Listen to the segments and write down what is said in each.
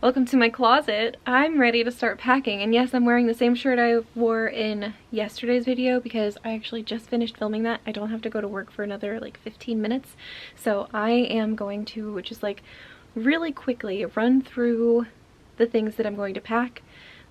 Welcome to my closet. I'm ready to start packing, and yes, I'm wearing the same shirt I wore in yesterday's video because I actually just finished filming that. I don't have to go to work for another like 15 minutes, so I am going to just like really quickly run through the things that I'm going to pack,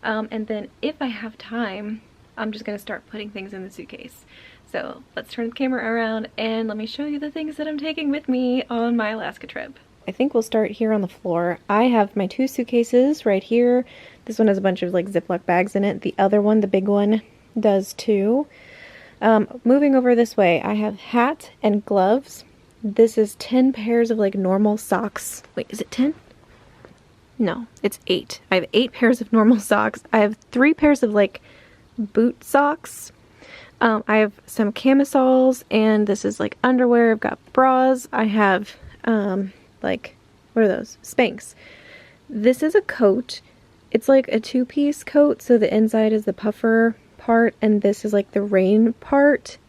and then if I have time, I'm just gonna start putting things in the suitcase. So let's turn the camera around and let me show you the things that I'm taking with me on my Alaska trip. I think we'll start here on the floor. I have my two suitcases right here. This one has a bunch of like Ziploc bags in it. The other one, the big one, does too. Moving over this way, I have hat and gloves. This is 10 pairs of like normal socks. Wait, is it 10? No, it's 8. I have 8 pairs of normal socks. I have 3 pairs of like boot socks. I have some camisoles, and this is like underwear. I've got bras. I have like, what are those? Spanx. This is a coat. It's like a 2-piece coat, so the inside is the puffer part, and this is like the rain part.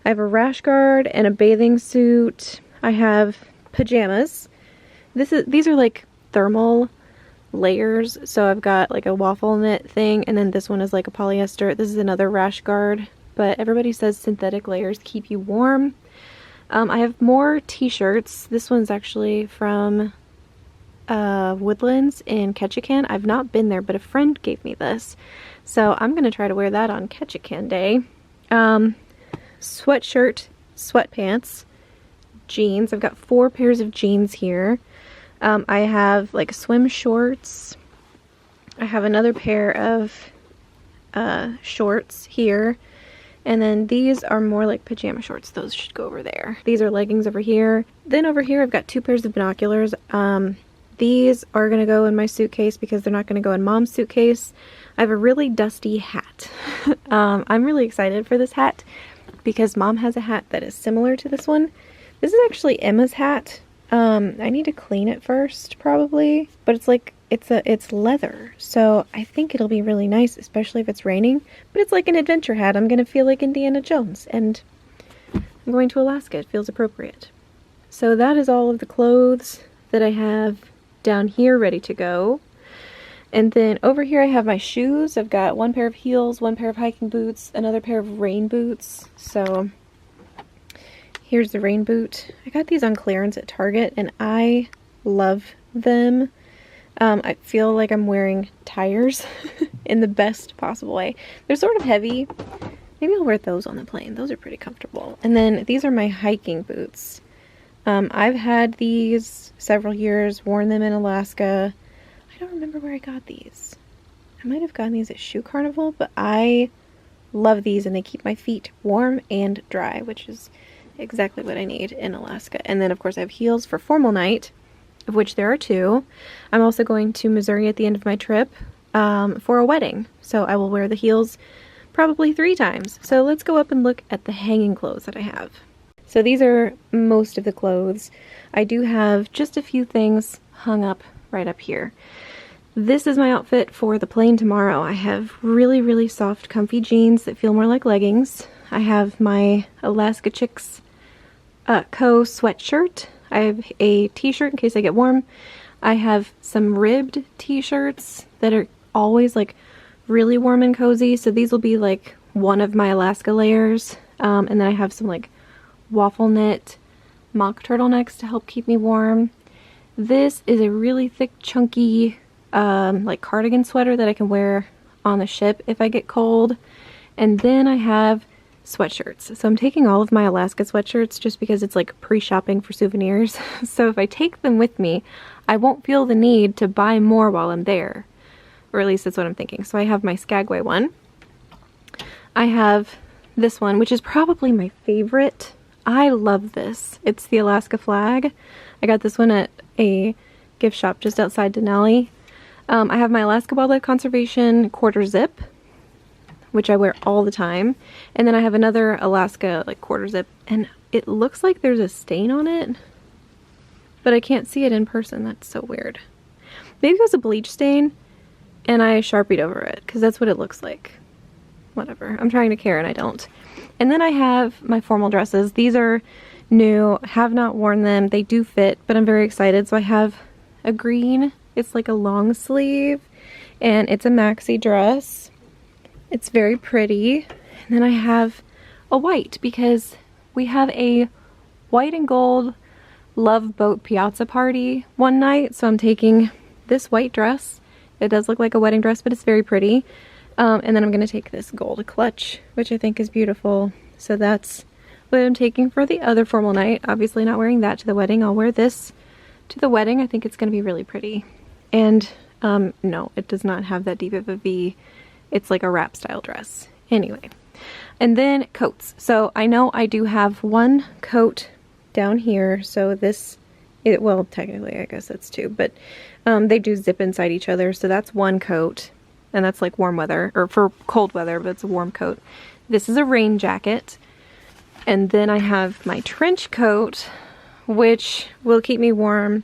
I have a rash guard and a bathing suit. I have pajamas. These are like thermal layers, so I've got like a waffle knit thing, and then this one is like a polyester. This is another rash guard, but everybody says synthetic layers keep you warm. I have more t-shirts. This one's actually from Woodlands in Ketchikan. I've not been there, but a friend gave me this, so I'm gonna try to wear that on Ketchikan Day. Sweatshirt, sweatpants, jeans. I've got 4 pairs of jeans here. I have like swim shorts. I have another pair of shorts here. And then these are more like pajama shorts. Those should go over there. These are leggings over here. Then over here I've got 2 pairs of binoculars. These are gonna go in my suitcase because they're not gonna go in Mom's suitcase. I have a really dusty hat. I'm really excited for this hat because Mom has a hat that is similar to this one. This is actually Emma's hat. I need to clean it first probably, but it's like it's leather, so I think it'll be really nice, especially if it's raining. But it's like an adventure hat. I'm gonna feel like Indiana Jones, and I'm going to Alaska. It feels appropriate. So that is all of the clothes that I have down here ready to go. And then over here I have my shoes. I've got 1 pair of heels, 1 pair of hiking boots, another pair of rain boots. So here's the rain boot. I got these on clearance at Target, and I love them. I feel like I'm wearing tires in the best possible way. They're sort of heavy. Maybe I'll wear those on the plane. Those are pretty comfortable. And then these are my hiking boots. I've had these several years, worn them in Alaska. I don't remember where I got these. I might have gotten these at Shoe Carnival, but I love these, and they keep my feet warm and dry, which is exactly what I need in Alaska. And then of course I have heels for formal night, of which there are 2. I'm also going to Missouri at the end of my trip for a wedding, so I will wear the heels probably 3 times. So let's go up and look at the hanging clothes that I have. So these are most of the clothes. I do have just a few things hung up right up here. This is my outfit for the plane tomorrow. I have really, really soft, comfy jeans that feel more like leggings. I have my Alaska Chicks Co sweatshirt. I have a t-shirt in case I get warm. I have some ribbed t-shirts that are always like really warm and cozy, so these will be like one of my Alaska layers. And then I have some like waffle knit mock turtlenecks to help keep me warm. This is a really thick, chunky like cardigan sweater that I can wear on the ship if I get cold. And then I have sweatshirts. So I'm taking all of my Alaska sweatshirts just because it's like pre-shopping for souvenirs. So if I take them with me, I won't feel the need to buy more while I'm there. Or at least that's what I'm thinking. So I have my Skagway one. I have this one, which is probably my favorite. I love this. It's the Alaska flag. I got this one at a gift shop just outside Denali. I have my Alaska Wildlife Conservation quarter zip, which I wear all the time. And then I have another Alaska like quarter zip, and it looks like there's a stain on it, but I can't see it in person. That's so weird. Maybe it was a bleach stain and I Sharpied over it, because that's what it looks like. Whatever. I'm trying to care and I don't. And then I have my formal dresses. These are new, have not worn them. They do fit, but I'm very excited. So I have a green It's like a long sleeve and it's a maxi dress. It's very pretty. And then I have a white because we have a white and gold Love Boat Piazza party one night. So I'm taking this white dress. It does look like a wedding dress, but it's very pretty. And then I'm going to take this gold clutch, which I think is beautiful. So that's what I'm taking for the other formal night. Obviously not wearing that to the wedding. I'll wear this to the wedding. I think it's going to be really pretty. And no, it does not have that deep of a V. It's like a wrap style dress. Anyway. And then coats. So I know I do have one coat down here. So this, well, technically I guess that's two, but they do zip inside each other. So that's one coat. And that's like warm weather, or for cold weather, but it's a warm coat. This is a rain jacket. And then I have my trench coat, which will keep me warm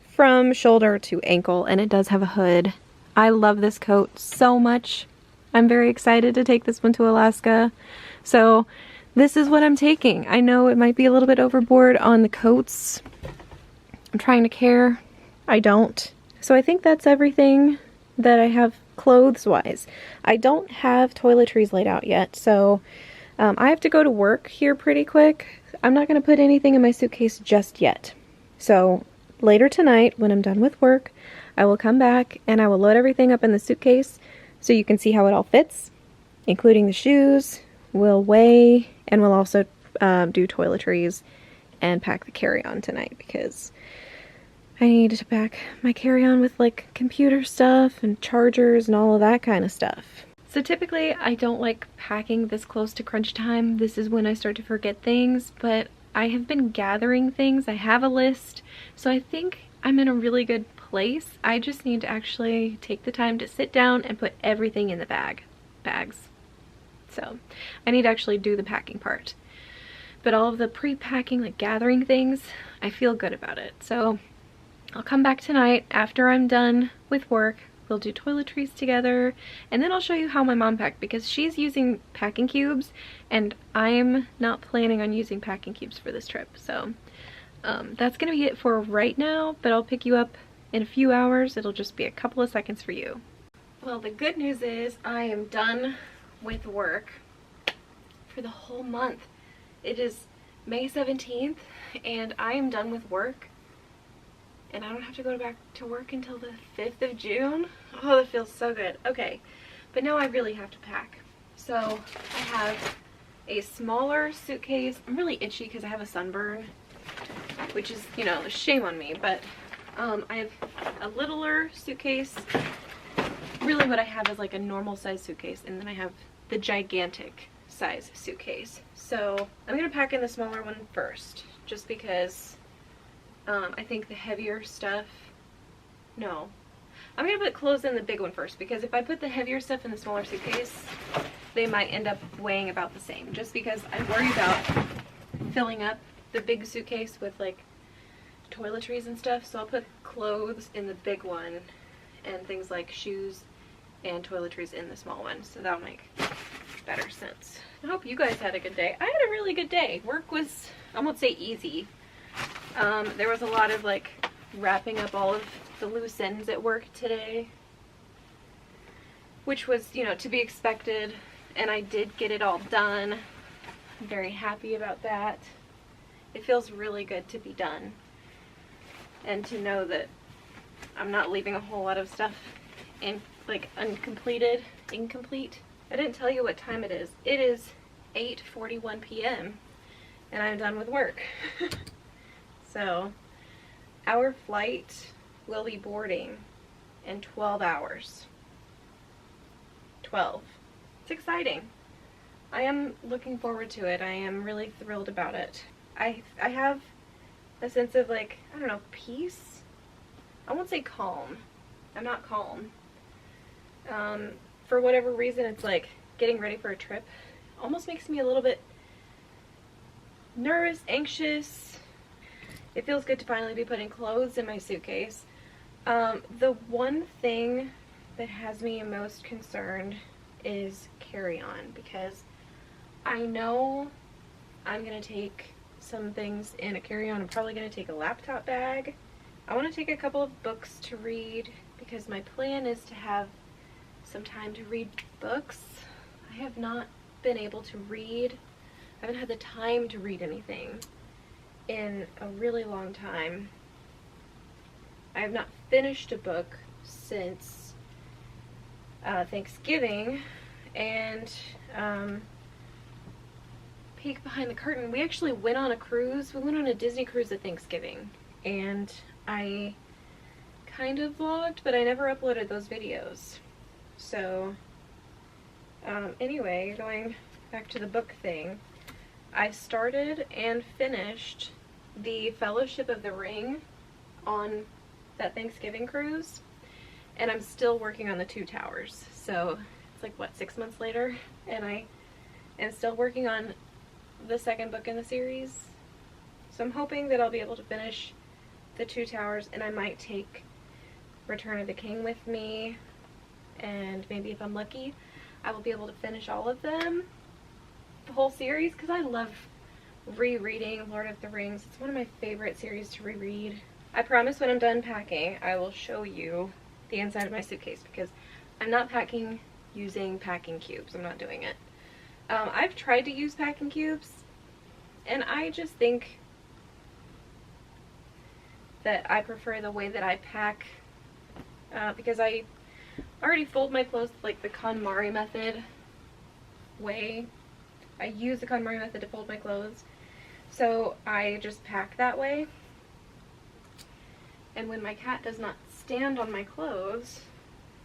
from shoulder to ankle, and it does have a hood. I love this coat so much. I'm very excited to take this one to Alaska. So this is what I'm taking. I know it might be a little bit overboard on the coats. I'm trying to care. I don't. So I think that's everything that I have clothes-wise. I don't have toiletries laid out yet, so I have to go to work here pretty quick. I'm not going to put anything in my suitcase just yet. So later tonight, when I'm done with work, I will come back and I will load everything up in the suitcase so you can see how it all fits, including the shoes. We'll weigh, and we'll also do toiletries and pack the carry-on tonight because I need to pack my carry-on with like computer stuff and chargers and all of that kind of stuff. So typically I don't like packing this close to crunch time. This is when I start to forget things, but I have been gathering things. I have a list, so I think I'm in a really good place. I just need to actually take the time to sit down and put everything in the bags. So I need to actually do the packing part. But all of the pre-packing, like gathering things, I feel good about it. So I'll come back tonight after I'm done with work. We'll do toiletries together, and then I'll show you how my mom packed because she's using packing cubes and I'm not planning on using packing cubes for this trip. So that's gonna be it for right now, but I'll pick you up in a few hours. It'll just be a couple of seconds for you. Well, the good news is I am done with work for the whole month. It is May 17th and I am done with work. And I don't have to go back to work until the 5th of June. Oh, that feels so good. Okay, but now I really have to pack. So I have a smaller suitcase. I'm really itchy because I have a sunburn, which is, you know, shame on me. But I have a littler suitcase. Really what I have is like a normal size suitcase. And then I have the gigantic size suitcase. So I'm going to pack in the smaller one first, just because I think the heavier stuff, no. I'm going to put clothes in the big one first, because if I put the heavier stuff in the smaller suitcase, they might end up weighing about the same, just because I worry about filling up the big suitcase with like toiletries and stuff. So I'll put clothes in the big one and things like shoes and toiletries in the small one. So that'll make better sense. I hope you guys had a good day. I had a really good day. Work was, I won't say easy. There was a lot of like wrapping up all of the loose ends at work today, which was, you know, to be expected, and I did get it all done. I'm very happy about that. It feels really good to be done and to know that I'm not leaving a whole lot of stuff in like incomplete. I didn't tell you what time it is. It is 8:41 p.m. and I'm done with work. So our flight will be boarding in 12 hours. 12. It's exciting. I am looking forward to it. I am really thrilled about it. I have a sense of like, I don't know, peace? I won't say calm. I'm not calm. For whatever reason, it's like getting ready for a trip almost makes me a little bit nervous, anxious. It feels good to finally be putting clothes in my suitcase. The one thing that has me most concerned is carry-on, because I know I'm going to take some things in a carry-on. I'm probably going to take a laptop bag. I want to take a couple of books to read because my plan is to have some time to read books. I have not been able to read. I haven't had the time to read anything in a really long time. I have not finished a book since Thanksgiving, and peek behind the curtain, we actually went on a cruise. We went on a Disney cruise at Thanksgiving, and I kind of vlogged, but I never uploaded those videos. So anyway, going back to the book thing, I started and finished the Fellowship of the Ring on that Thanksgiving cruise, and I'm still working on the Two Towers. So it's like, what, 6 months later, and I am still working on the second book in the series. So I'm hoping that I'll be able to finish the Two Towers, and I might take Return of the King with me, and maybe if I'm lucky I will be able to finish all of them, the whole series, because I love rereading Lord of the Rings. It's one of my favorite series to reread. I promise when I'm done packing I will show you the inside of my suitcase, because I'm not packing using packing cubes. I'm not doing it. I've tried to use packing cubes, and I just think that I prefer the way that I pack, because I already fold my clothes like the KonMari method way. I use the KonMari method to fold my clothes, so I just pack that way. And when my cat does not stand on my clothes,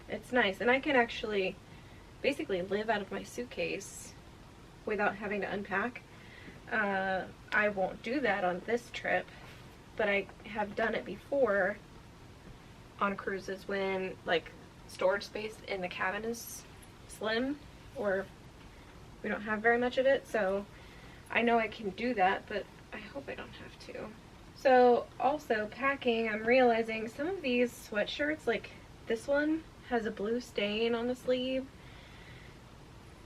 it's nice, and I can actually basically live out of my suitcase without having to unpack. I won't do that on this trip, but I have done it before on cruises when like storage space in the cabin is slim or we don't have very much of it. So I know I can do that, but I hope I don't have to. So also packing, I'm realizing some of these sweatshirts, like this one has a blue stain on the sleeve,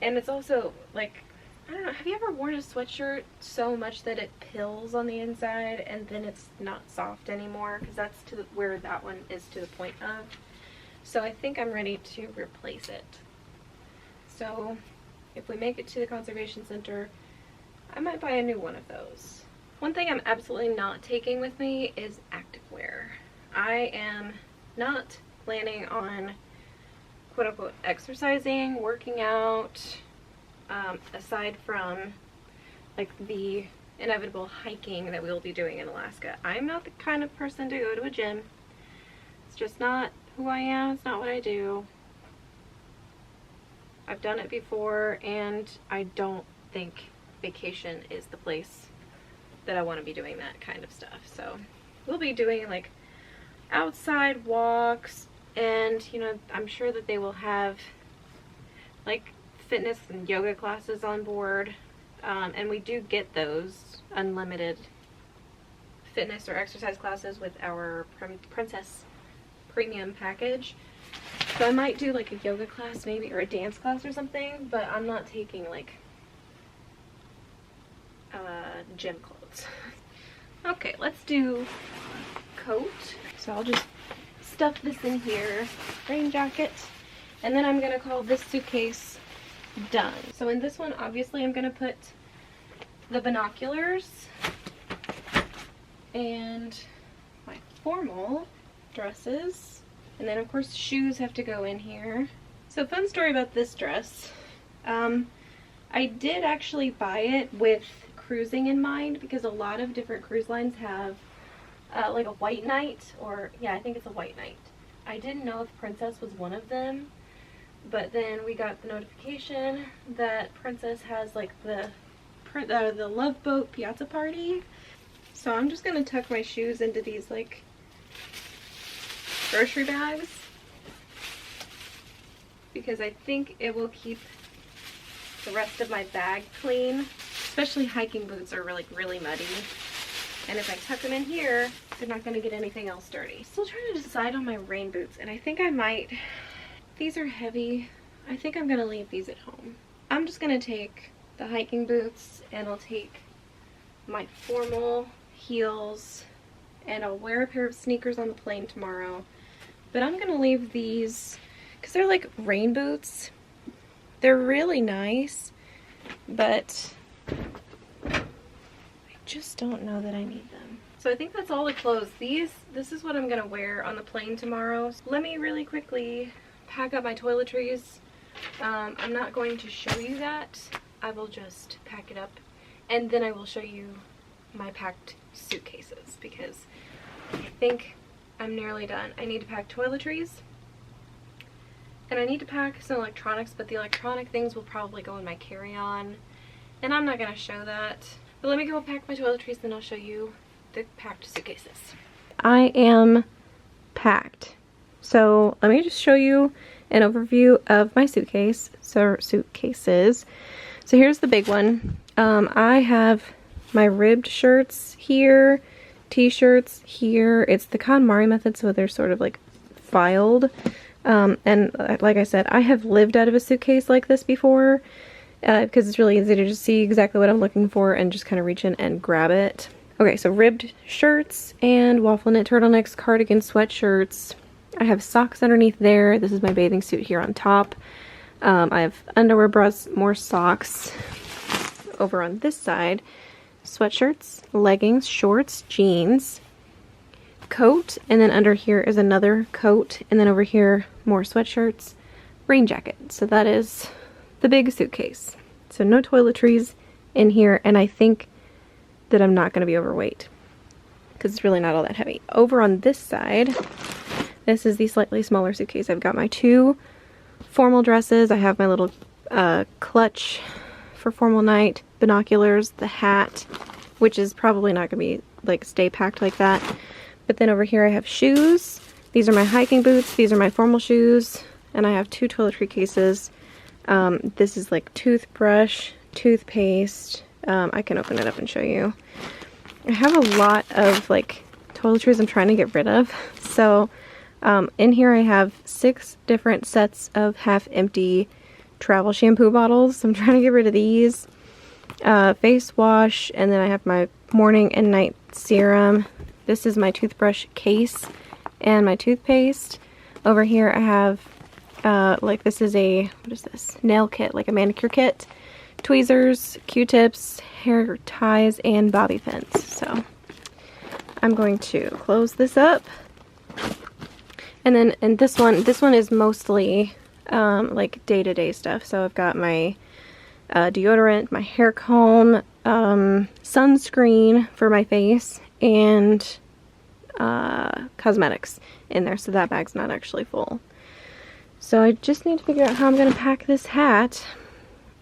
and it's also like, I don't know, have you ever worn a sweatshirt so much that it pills on the inside and then it's not soft anymore? Because that's to where that one is to the point of. So I think I'm ready to replace it. So if we make it to the conservation center, I might buy a new one of those. One thing I'm absolutely not taking with me is activewear. I am not planning on quote-unquote exercising, working out, aside from like the inevitable hiking that we'll be doing in Alaska. I'm not the kind of person to go to a gym. It's just not who I am. It's not what I do. I've done it before, and I don't think vacation is the place that I want to be doing that kind of stuff. So we'll be doing like outside walks, and you know, I'm sure that they will have like fitness and yoga classes on board, and we do get those unlimited fitness or exercise classes with our Princess Premium package. So I might do like a yoga class maybe, or a dance class or something, but I'm not taking like gym clothes. Okay, let's do coat. So I'll just stuff this in here, rain jacket, and then I'm gonna call this suitcase done. So in this one, obviously I'm gonna put the binoculars and my formal dresses, and then of course shoes have to go in here. So fun story about this dress. I did actually buy it with cruising in mind, because a lot of different cruise lines have like a white night, or yeah, I think it's a white night. I didn't know if Princess was one of them, but then we got the notification that Princess has like the Love Boat Piazza Party. So I'm just gonna tuck my shoes into these like grocery bags, because I think it will keep the rest of my bag clean. Especially hiking boots are really muddy, and if I tuck them in here, they're not going to get anything else dirty. Still trying to decide on my rain boots, and I think I might, these are heavy, I think I'm going to leave these at home. I'm just going to take the hiking boots, and I'll take my formal heels and I'll wear a pair of sneakers on the plane tomorrow. But I'm gonna leave these, because they're like rain boots. They're really nice, but I just don't know that I need them. So I think that's all the clothes. This is what I'm gonna wear on the plane tomorrow. So let me really quickly pack up my toiletries. I'm not going to show you that. I will just pack it up, and then I will show you my packed suitcases, because I think I'm nearly done. I need to pack toiletries, and I need to pack some electronics, but the electronic things will probably go in my carry-on, and I'm not going to show that. But let me go pack my toiletries, then I'll show you the packed suitcases. I am packed. So let me just show you an overview of my suitcases. So here's the big one. I have my ribbed shirts here, t-shirts here. It's the KonMari method, so they're sort of like filed. And like I said, I have lived out of a suitcase like this before, because it's really easy to just see exactly what I'm looking for and just kind of reach in and grab it. Okay, so ribbed shirts and waffle knit turtlenecks, cardigans, sweatshirts. I have socks underneath there. This is my bathing suit here on top. I have underwear, bras, more socks over on this side. Sweatshirts, leggings, shorts, jeans, coat, and then under here is another coat, and then over here more sweatshirts, rain jacket. So that is the big suitcase. So no toiletries in here, and I think that I'm not going to be overweight because it's really not all that heavy. Over on this side, this is the slightly smaller suitcase. I've got my 2 formal dresses. I have my little clutch for formal night, binoculars, the hat, which is probably not going to be like stay packed like that. But then over here I have shoes. These are my hiking boots. These are my formal shoes. And I have 2 toiletry cases. This is like toothbrush, toothpaste. I can open it up and show you. I have a lot of like toiletries I'm trying to get rid of. So in here I have 6 different sets of half-empty travel shampoo bottles. I'm trying to get rid of these. Face wash, and then I have my morning and night serum. This is my toothbrush case and my toothpaste. Over here I have like this is a, what is this? Nail kit, like a manicure kit. Tweezers, Q-tips, hair ties, and bobby pins. So I'm going to close this up. And then this one is mostly like day-to-day stuff. So I've got my deodorant, my hair comb, sunscreen for my face, and cosmetics in there. So that bag's not actually full. So I just need to figure out how I'm going to pack this hat,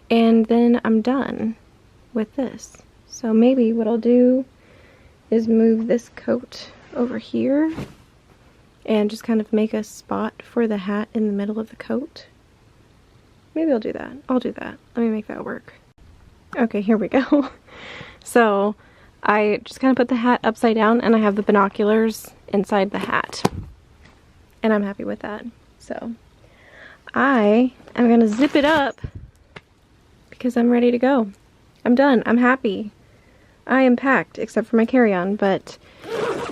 and then I'm done with this. So maybe what I'll do is move this coat over here and just kind of make a spot for the hat in the middle of the coat. Maybe I'll do that. I'll do that. Let me make that work. Okay, here we go. So I just kind of put the hat upside down, and I have the binoculars inside the hat. And I'm happy with that. So I am going to zip it up because I'm ready to go. I'm done. I'm happy. I am packed except for my carry-on, but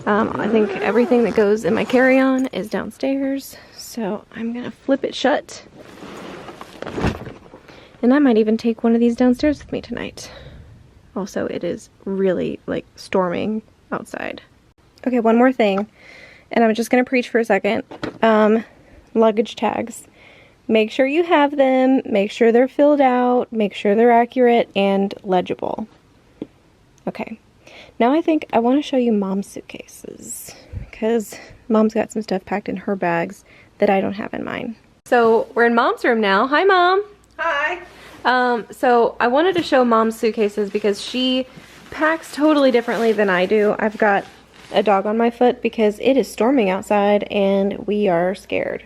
I think everything that goes in my carry-on is downstairs. So I'm going to flip it shut. And I might even take one of these downstairs with me tonight. Also, it is really like storming outside. Okay, one more thing, and I'm just going to preach for a second. Luggage tags. Make sure you have them, make sure they're filled out, make sure they're accurate and legible. Okay, now I think I want to show you Mom's suitcases, because Mom's got some stuff packed in her bags that I don't have in mine. So we're in Mom's room now. Hi, Mom. Hi. So I wanted to show Mom's suitcases because she packs totally differently than I do. I've got a dog on my foot because it is storming outside and we are scared.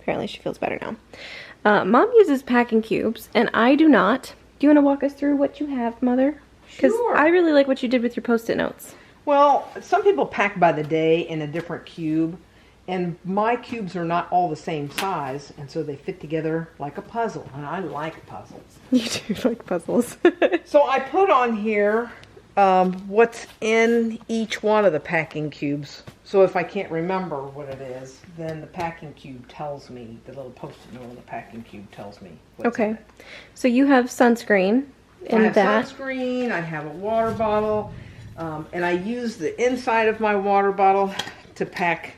Apparently she feels better now. Mom uses packing cubes and I do not. Do you want to walk us through what you have, Mother? Because Sure. I really like what you did with your Post-it notes. Well, some people pack by the day in a different cube, and my cubes are not all the same size, and so they fit together like a puzzle, and I like puzzles. You do like puzzles. So I put on here what's in each one of the packing cubes. So if I can't remember what it is, then the packing cube tells me, the little post-it note on the packing cube tells me what's in Okay. it. So you have sunscreen I and have that. sunscreen, I have a water bottle, and I use the inside of my water bottle to pack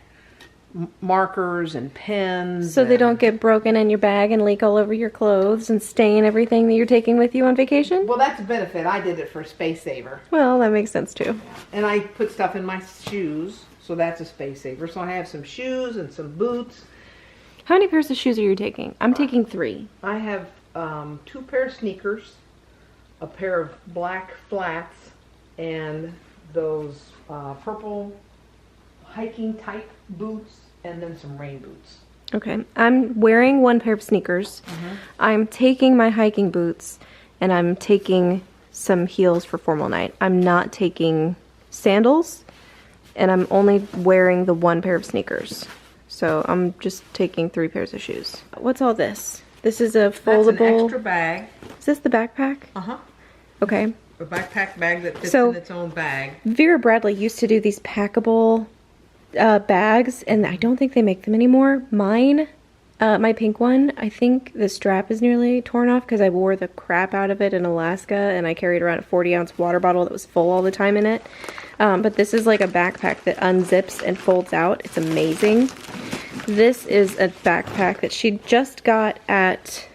markers and pens. So they and- don't get broken in your bag and leak all over your clothes and stain everything that you're taking with you on vacation? Well, that's a benefit. I did it for Space Saver. Well, that makes sense too. And I put stuff in my shoes, so that's a space saver. So I have some shoes and some boots. How many pairs of shoes are you taking? I'm taking 3. I have 2 pair of sneakers, a pair of black flats, and those purple hiking type boots, and then some rain boots. Okay. I'm wearing 1 pair of sneakers. I'm taking my hiking boots, and I'm taking some heels for formal night. I'm not taking sandals, and I'm only wearing the 1 pair of sneakers. So I'm just taking 3 pairs of shoes. What's all this? This is a foldable. That's an extra bag. Is this the backpack? Uh-huh. Okay. A backpack bag that fits So- in its own bag. Vera Bradley used to do these packable bags, and I don't think they make them anymore. Mine, my pink one, I think the strap is nearly torn off because I wore the crap out of it in Alaska, and I carried around a 40-ounce water bottle that was full all the time in it. But this is like a backpack that unzips and folds out. It's amazing. This is a backpack that she just got at...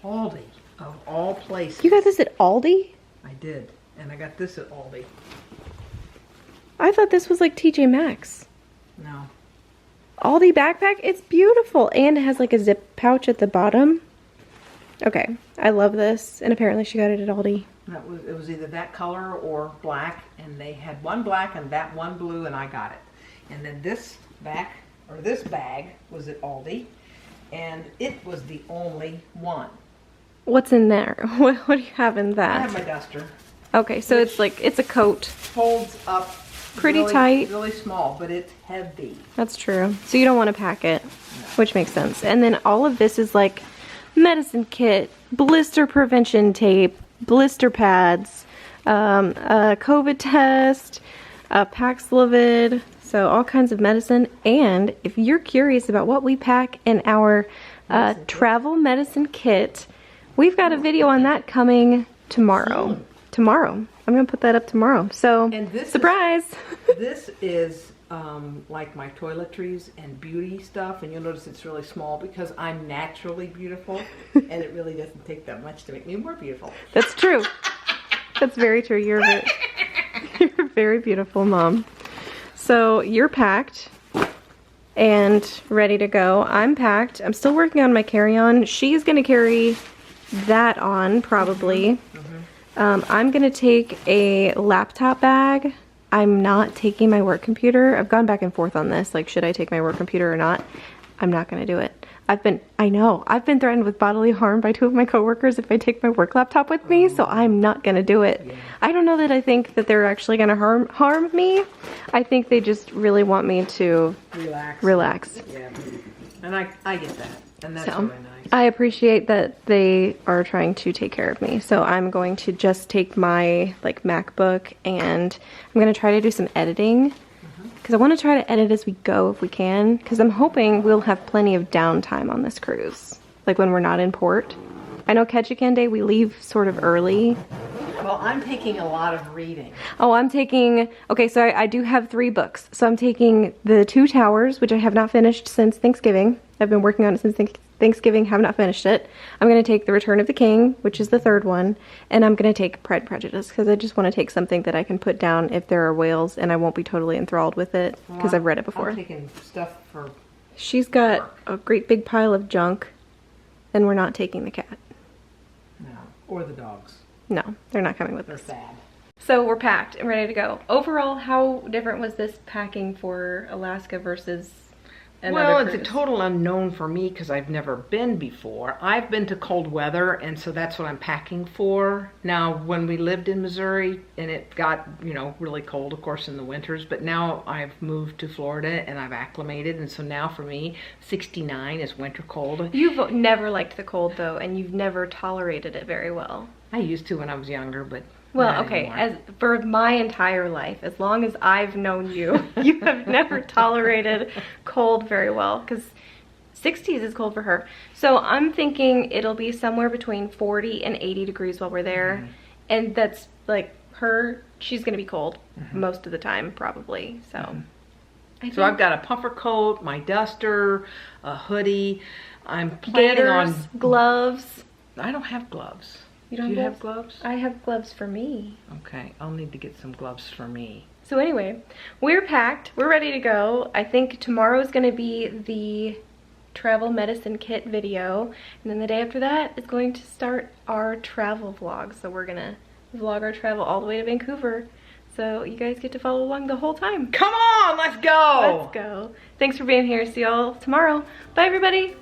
Aldi, of all places. You got this at Aldi? I did. And I got this at Aldi. I thought this was like TJ Maxx. No. Aldi backpack, it's beautiful, and it has like a zip pouch at the bottom. Okay, I love this, and apparently she got it at Aldi. It was either that color or black, and they had one black and that one blue, and I got it. And then this bag was at Aldi, and it was the only one. What's in there? What do you have in I have that? my duster. Okay, so it's like, it's a coat. Folds up Pretty really, tight. really small, but it's heavy. That's true. So you don't want to pack it, which makes sense. And then all of this is like medicine kit, blister prevention tape, blister pads, a COVID test, a Paxlovid, so all kinds of medicine. And if you're curious about what we pack in our travel medicine kit, we've got a video on that coming tomorrow. Tomorrow. I'm going to put that up tomorrow. So, And this surprise! This is like my toiletries and beauty stuff, and you'll notice it's really small because I'm naturally beautiful, and it really doesn't take that much to make me more beautiful. That's true. That's very true. You're a very beautiful mom. So you're packed and ready to go. I'm packed. I'm still working on my carry-on. She's going to carry that on probably. I'm going to take a laptop bag. I'm not taking my work computer. I've gone back and forth on this. Like, should I take my work computer or not? I'm not going to do it. I've been threatened with bodily harm by 2 of my coworkers if I take my work laptop with me, so I'm not going to do it. Yeah. I don't know that I think that they're actually going to harm me. I think they just really want me to relax. Yeah, and I get that, and that's So, really nice. I appreciate that they are trying to take care of me. So I'm going to just take my like MacBook, and I'm going to try to do some editing because I want to try to edit as we go if we can, because I'm hoping we'll have plenty of downtime on this cruise, like when we're not in port. I know Ketchikan Day we leave sort of early. Well, I'm taking a lot of reading. Oh, I'm taking, okay, so I do have 3 books. So I'm taking The Two Towers, which I have not finished since Thanksgiving. I've been working on it since Thanksgiving, have not finished it. I'm going to take The Return of the King, which is the 3rd one, and I'm going to take Pride and Prejudice, because I just want to take something that I can put down if there are whales, and I won't be totally enthralled with it, because I've read it before. I'm taking stuff for... She's got a great big pile of junk, and we're not taking the cat. No, or the dogs. No, they're not coming with They're us. sad. So we're packed and ready to go. Overall, how different was this packing for Alaska versus another Well, it's cruise? a total unknown for me because I've never been before. I've been to cold weather, and so that's what I'm packing for. Now, when we lived in Missouri, and it got, you know, really cold, of course, in the winters, but now I've moved to Florida, and I've acclimated, and so now for me, 69 is winter cold. You've never liked the cold though, and you've never tolerated it very well. I used to when I was younger, but Well, Not okay, anymore. as for my entire life, as long as I've known you, you have never tolerated cold very well, because 60s is cold for her. So I'm thinking it'll be somewhere between 40 and 80 degrees while we're there. And that's like she's gonna be cold most of the time, probably. So So I've got a puffer coat, my duster, a hoodie. I'm planning gaiters, gloves. I don't have gloves. You don't Do you have have gloves? I have gloves for me. Okay, I'll need to get some gloves for me. So anyway, we're packed. We're ready to go. I think tomorrow's gonna be the travel medicine kit video, and then the day after that is going to start our travel vlog. So we're gonna vlog our travel all the way to Vancouver, so you guys get to follow along the whole time. Come on, let's go! Let's go. Thanks for being here. See y'all tomorrow. Bye everybody.